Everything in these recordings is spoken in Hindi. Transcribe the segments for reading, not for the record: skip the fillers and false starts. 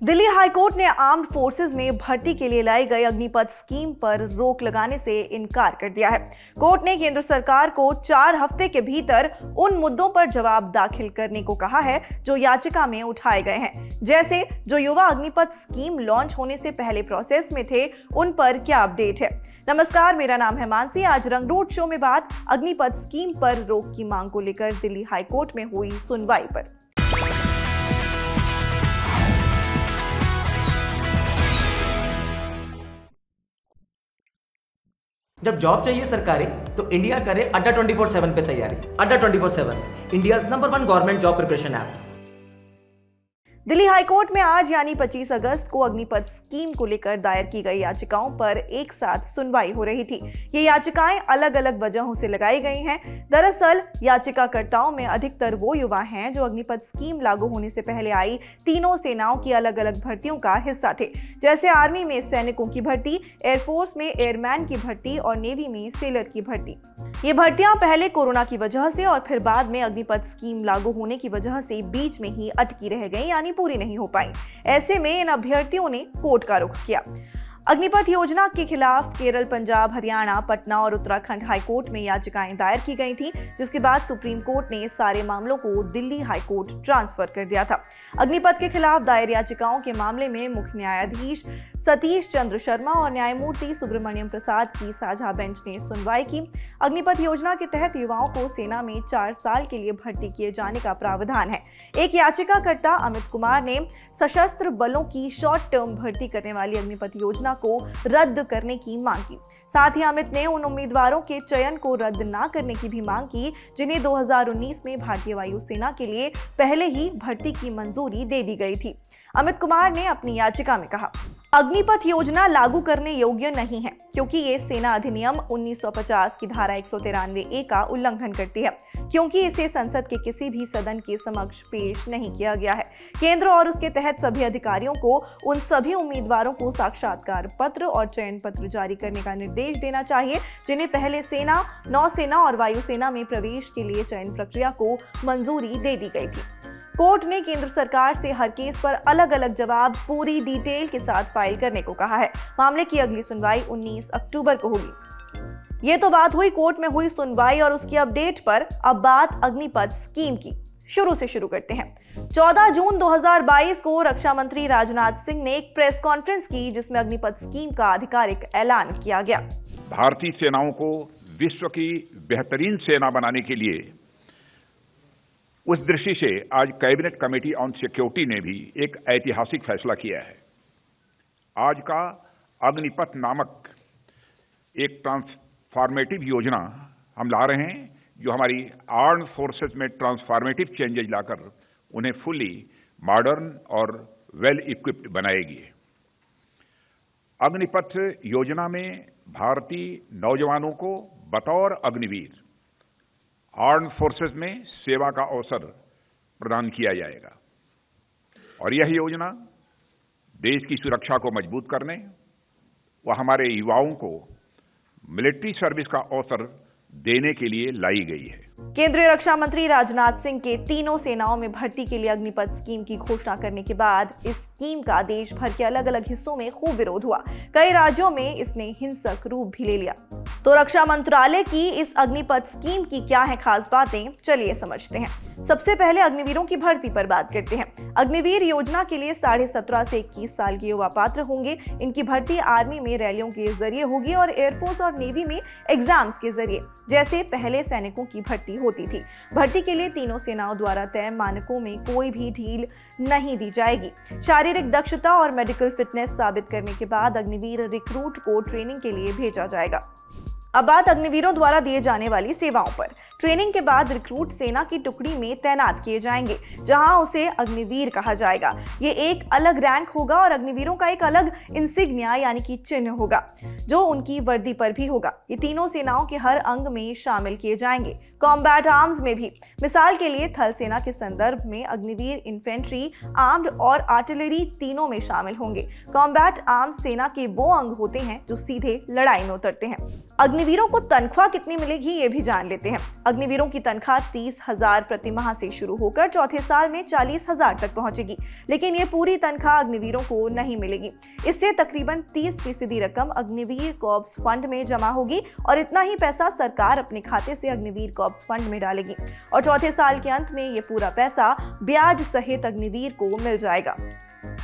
दिल्ली हाईकोर्ट ने आर्म्ड फोर्सेज में भर्ती के लिए लाई गई अग्निपथ स्कीम पर रोक लगाने से इनकार कर दिया है। कोर्ट ने केंद्र सरकार को 4 हफ्ते के भीतर उन मुद्दों पर जवाब दाखिल करने को कहा है जो याचिका में उठाए गए हैं, जैसे जो युवा अग्निपथ स्कीम लॉन्च होने से पहले प्रोसेस में थे, उन पर क्या अपडेट है। नमस्कार, मेरा नाम है मानसी। आज रंगरूट शो में बात अग्निपथ स्कीम पर रोक की मांग को लेकर दिल्ली हाईकोर्ट में हुई सुनवाई पर। जब जॉब चाहिए सरकारी तो इंडिया करे अड्डा 24/7 पे तैयारी। अड्डा 24/7 India number 1 government job preparation app. Delhi high court में आज यानी 25 अगस्त को अग्निपथ स्कीम को लेकर दायर की गई याचिकाओं पर एक साथ सुनवाई हो रही थी। ये याचिकाएं अलग अलग वजहों से लगाई गई हैं। दरअसल याचिकाकर्ताओं में अधिकतर वो युवा हैं जो अग्निपथ स्कीम लागू होने से पहले आई तीनों सेनाओं की अलग अलग भर्तियों का हिस्सा थे, जैसे आर्मी में सैनिकों की भर्ती, एयरफोर्स में एयरमैन की भर्ती और नेवी में सेलर की भर्ती। ये भर्तियां पहले कोरोना की वजह से और फिर बाद में अग्निपथ स्कीम लागू होने की वजह से बीच में ही अटकी रह गई, यानी पूरी नहीं हो पाई। ऐसे में इन अभ्यर्थियों ने कोर्ट का रुख किया। अग्निपथ योजना के खिलाफ केरल, पंजाब, हरियाणा, पटना और उत्तराखंड हाईकोर्ट में याचिकाएं दायर की गई थी, जिसके बाद सुप्रीम कोर्ट ने सारे मामलों को दिल्ली हाईकोर्ट ट्रांसफर कर दिया था। अग्निपथ के खिलाफ दायर याचिकाओं के मामले में मुख्य न्यायाधीश सतीश चंद्र शर्मा और न्यायमूर्ति सुब्रमण्यम प्रसाद की साझा बेंच ने सुनवाई की। अग्निपथ योजना के तहत युवाओं को सेना में 4 साल के लिए भर्ती किए जाने का प्रावधान है। एक याचिकाकर्ता अमित कुमार ने सशस्त्र बलों की शॉर्ट टर्म भर्ती करने वाली अग्निपथ योजना को रद्द करने की मांग की। साथ ही अमित ने उन उम्मीदवारों के चयन को रद्द न करने की भी मांग की जिन्हें 2019 में भारतीय वायुसेना के लिए पहले ही भर्ती की मंजूरी दे दी गई थी। अमित कुमार ने अपनी याचिका में कहा, अग्निपथ योजना लागू करने योग्य नहीं है क्योंकि ये सेना अधिनियम 1950 की धारा 193A का उल्लंघन करती है, क्योंकि इसे संसद के किसी भी सदन के समक्ष पेश नहीं किया गया है। केंद्र और उसके तहत सभी अधिकारियों को उन सभी उम्मीदवारों को साक्षात्कार पत्र और चयन पत्र जारी करने का निर्देश देना चाहिए जिन्हें पहले सेना, नौसेना और वायुसेना में प्रवेश के लिए चयन प्रक्रिया को मंजूरी दे दी गई थी। कोर्ट ने केंद्र सरकार से हर केस पर अलग अलग जवाब पूरी डिटेल के साथ फाइल करने को कहा है। मामले की अगली सुनवाई 19 अक्टूबर को होगी। ये तो बात हुई कोर्ट में हुई सुनवाई और उसकी अपडेट पर। अब बात अग्निपथ स्कीम की। शुरू से शुरू करते हैं। 14 जून 2022 को रक्षा मंत्री राजनाथ सिंह ने एक प्रेस कॉन्फ्रेंस की जिसमें अग्निपथ स्कीम का आधिकारिक ऐलान किया गया। भारतीय सेनाओं को विश्व की बेहतरीन सेना बनाने के लिए उस दृष्टि से आज कैबिनेट कमेटी ऑन सिक्योरिटी ने भी एक ऐतिहासिक फैसला किया है। आज का अग्निपथ नामक एक ट्रांसफॉर्मेटिव योजना हम ला रहे हैं जो हमारी आर्म्ड फोर्सेस में ट्रांसफॉर्मेटिव चेंजेज लाकर उन्हें फुली मॉडर्न और वेल इक्विप्ड बनाएगी। अग्निपथ योजना में भारतीय नौजवानों को बतौर अग्निवीर आर्म्ड फोर्सेस में सेवा का अवसर प्रदान किया जाएगा और यह योजना देश की सुरक्षा को मजबूत करने व हमारे युवाओं को मिलिट्री सर्विस का अवसर देने के लिए लाई गई है। केंद्रीय रक्षा मंत्री राजनाथ सिंह के तीनों सेनाओं में भर्ती के लिए अग्निपथ स्कीम की घोषणा करने के बाद इस स्कीम का देश भर के अलग अलग हिस्सों में खूब विरोध हुआ। कई राज्यों में इसने हिंसक रूप भी ले लिया। तो रक्षा मंत्रालय की इस अग्निपथ स्कीम की क्या है खास बातें, चलिए समझते हैं। सबसे पहले अग्निवीरों की भर्ती पर बात करते हैं। अग्निवीर योजना के लिए 17.5 से 21 साल के युवा पात्र होंगे। इनकी भर्ती आर्मी में रैलियों के जरिए होगी और एयरफोर्स और नेवी में एग्जाम्स के जरिए, जैसे पहले सैनिकों की भर्ती होती थी। भर्ती के लिए तीनों सेनाओं द्वारा तय मानकों में कोई भी ढील नहीं दी जाएगी। शारीरिक दक्षता और मेडिकल फिटनेस साबित करने के बाद अग्निवीर रिक्रूट को ट्रेनिंग के लिए भेजा जाएगा। अब बात अग्निवीरों द्वारा दिए जाने वाली सेवाओं पर। ट्रेनिंग के बाद रिक्रूट सेना की टुकड़ी में तैनात किए जाएंगे जहां उसे अग्निवीर कहा जाएगा। ये एक अलग रैंक होगा और अग्निवीरों का एक अलग इंसिग्निया यानी कि चिन्ह होगा जो उनकी वर्दी पर भी होगा। ये तीनों सेनाओं के हर अंग में शामिल किए जाएंगे। कॉम्बैट आर्म्स में भी, मिसाल के लिए थल सेना के संदर्भ में अग्निवीर इन्फेंट्री, आर्म्ड और आर्टिलरी तीनों में शामिल होंगे। कॉम्बैट आर्म्स सेना के वो अंग होते हैं जो सीधे लड़ाई में उतरते हैं। अग्निवीरों को तनख्वाह कितनी मिलेगी ये भी जान लेते हैं। अग्निवीरों की तनख्वाह 30,000 प्रति माह से शुरू होकर चौथे साल में 40,000 तक पहुंचेगी, लेकिन ये पूरी तनख्वाह अग्निवीरों को नहीं मिलेगी। इससे तकरीबन 30% रकम अग्निवीर कॉर्प्स फंड में जमा होगी और इतना ही पैसा सरकार अपने खाते से अग्निवीर कॉर्प्स फंड में डालेगी और चौथे साल के अंत में ये पूरा पैसा ब्याज सहित अग्निवीर को मिल जाएगा।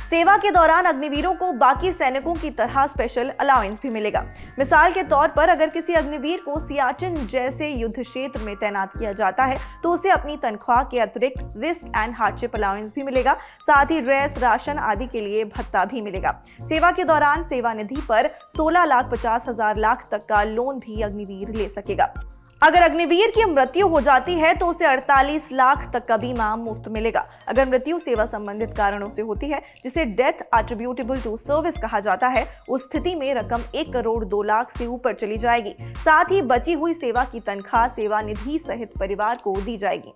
सेवा के दौरान अग्निवीरों को बाकी सैनिकों की तरह स्पेशल अलाउंस भी मिलेगा। मिसाल के तौर पर अगर किसी अग्निवीर को सियाचिन जैसे युद्ध क्षेत्र में तैनात किया जाता है तो उसे अपनी तनख्वाह के अतिरिक्त रिस्क एंड हार्डशिप अलाउंस भी मिलेगा। साथ ही ड्रेस, राशन आदि के लिए भत्ता भी मिलेगा। सेवा के दौरान सेवा निधि पर 16,50,000 लाख तक का लोन भी अग्निवीर ले सकेगा। अगर अग्निवीर की मृत्यु हो जाती है तो उसे 48 लाख तक का बीमा मुफ्त मिलेगा। अगर मृत्यु सेवा संबंधित कारणों से होती है, जिसे डेथ एट्रीब्यूटेबल टू सर्विस कहा जाता है, उस स्थिति में रकम 1 करोड़ 2 लाख से ऊपर चली जाएगी। साथ ही बची हुई सेवा की तनख्वाह सेवा निधि सहित परिवार को दी जाएगी।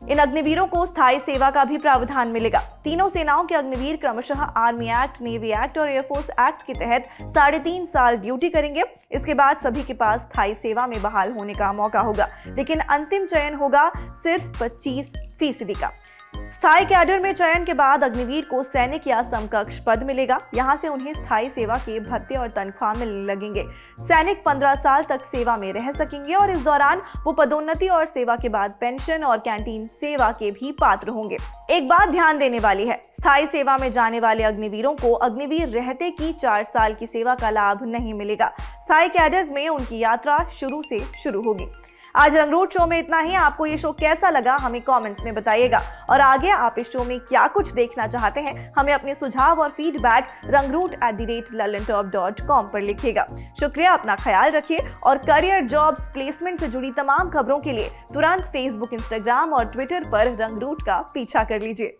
इन अग्निवीरों को स्थायी सेवा का भी प्रावधान मिलेगा। तीनों सेनाओं के अग्निवीर क्रमशः आर्मी एक्ट, नेवी एक्ट और एयरफोर्स एक्ट के तहत 3.5 साल ड्यूटी करेंगे। इसके बाद सभी के पास स्थायी सेवा में बहाल होने का मौका होगा, लेकिन अंतिम चयन होगा सिर्फ 25% का। स्थायी कैडर में चयन के बाद अग्निवीर को सैनिक या समकक्ष पद मिलेगा। यहां से उन्हें स्थायी सेवा के भत्ते और तनख्वाह मिलने लगेंगे। सैनिक 15 साल तक सेवा में रह सकेंगे और इस दौरान वो पदोन्नति और सेवा के बाद पेंशन और कैंटीन सेवा के भी पात्र होंगे। एक बात ध्यान देने वाली है, स्थायी सेवा में जाने वाले अग्निवीरों को अग्निवीर रहते की 4 साल की सेवा का लाभ नहीं मिलेगा। स्थायी कैडर में उनकी यात्रा शुरू से शुरू होगी। आज रंगरूट शो में इतना ही। आपको ये शो कैसा लगा हमें कमेंट्स में बताइएगा और आगे आप इस शो में क्या कुछ देखना चाहते हैं हमें अपने सुझाव और फीडबैक rangroot@lallentop.com पर लिखिएगा। शुक्रिया, अपना ख्याल रखिए और करियर, जॉब्स, प्लेसमेंट से जुड़ी तमाम खबरों के लिए तुरंत फेसबुक, इंस्टाग्राम और ट्विटर पर रंगरूट का पीछा कर लीजिए।